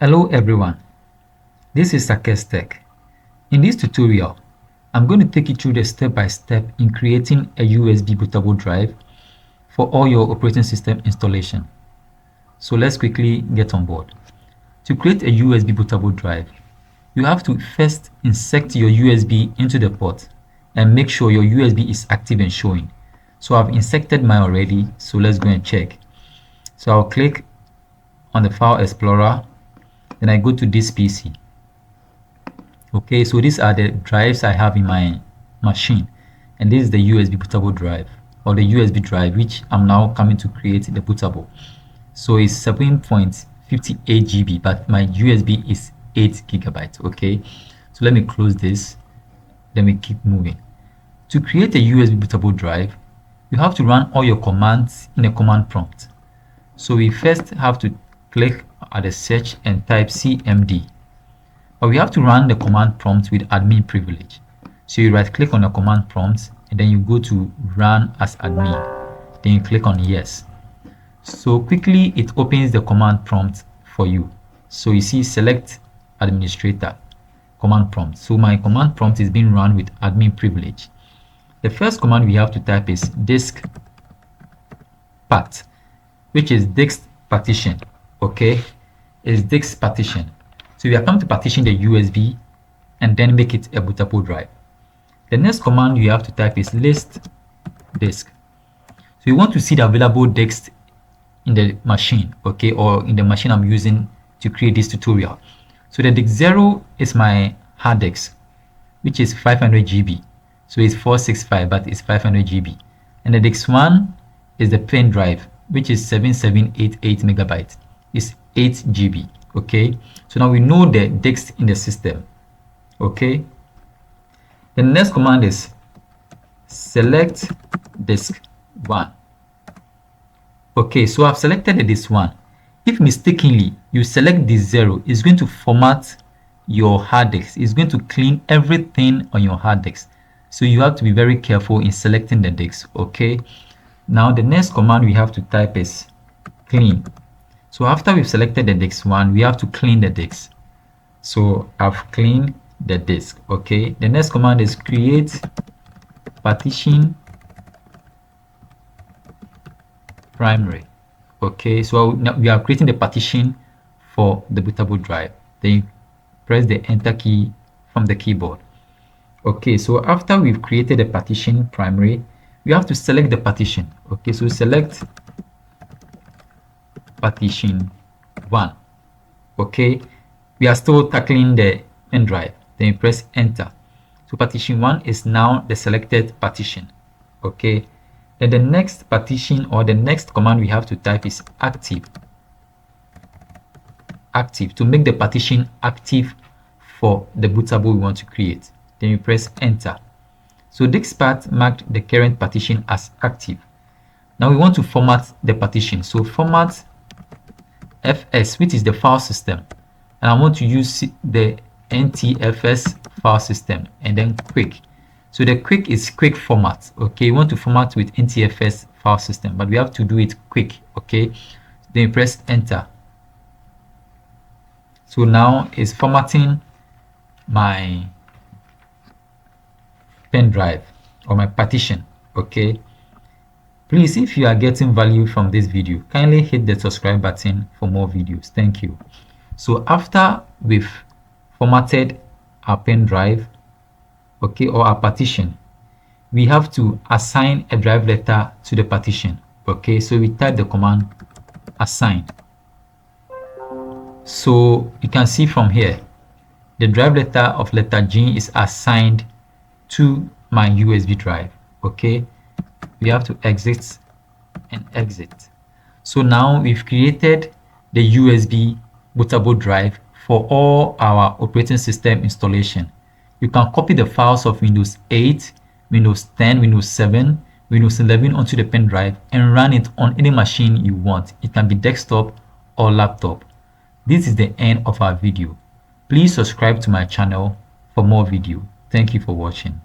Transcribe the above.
Hello everyone, this is Success Tech. In this tutorial, I'm going to take you through the step-by-step in creating a USB bootable drive for all your operating system installation. So let's quickly get on board. To create a USB bootable drive, you have to first insert your USB into the port and make sure your USB is active and showing. So I've inserted mine already, so let's go and check. So I'll click on the File Explorer. Then I go to this PC. Okay, so these are the drives I have in my machine, and this is the USB bootable drive, or the USB drive, which I'm now coming to create the bootable. So it's 7.58 GB, but my USB is 8 GB. Okay, so let me close this, then we keep moving. To create a USB bootable drive, you have to run all your commands in a command prompt. So we first have to click at the search and type cmd, but we have to run the command prompt with admin privilege. So you right click on the command prompt and then you go to run as admin, then you click on yes. So quickly it opens the command prompt for you. So you see select administrator command prompt. So my command prompt is being run with admin privilege. The first command we have to type is Diskpart, which is disk partition. Okay, is disk partition. So we are coming to partition the USB and then make it a bootable drive. The next command you have to type is list disk. So you want to see the available disks in the machine, okay, or in the machine I'm using to create this tutorial. So the disk 0 is my hard disk, which is 500 GB. So it's 465, but it's 500 GB. And the disk 1 is the pen drive, which is 7788 megabytes. Is 8 GB. Okay, so now we know the disks in the system. Okay, the next command is select disk 1. Okay, so I've selected the disk 1. If mistakenly you select disk 0, it's going to format your hard disk. It's going to clean everything on your hard disk. So you have to be very careful in selecting the disk. Okay, now the next command we have to type is clean. So after we've selected the disk 1, we have to clean the disk. So I've cleaned the disk. Okay, the next command is create partition primary. Okay, so now we are creating the partition for the bootable drive. Then you press the enter key from the keyboard. Okay, so after we've created the partition primary, we have to select the partition. Okay, so select partition 1. Okay, we are still tackling the pen drive. Then you press enter. So partition 1 is now the selected partition. Okay, then the next partition or the next command we have to type is active to make the partition active for the bootable we want to create. Then you press enter. So Diskpart marked the current partition as active. Now we want to format the partition. So format FS, which is the file system, and I want to use the NTFS file system, and then quick. So the quick is quick format. Okay, you want to format with NTFS file system, but we have to do it quick. Okay, then you press enter. So now it's formatting my pen drive or my partition. Okay, please, if you are getting value from this video, kindly hit the subscribe button for more videos. Thank you. So after we've formatted our pen drive, okay, or our partition, we have to assign a drive letter to the partition. Okay, so we type the command assign. So you can see from here, the drive letter of letter G is assigned to my USB drive. Okay, we have to exit and exit. So now we've created the USB bootable drive for all our operating system installation. You can copy the files of Windows 8, Windows 10, Windows 7, Windows 11 onto the pen drive and run it on any machine you want. It can be desktop or laptop. This is the end of our video. Please subscribe to my channel for more video. Thank you for watching.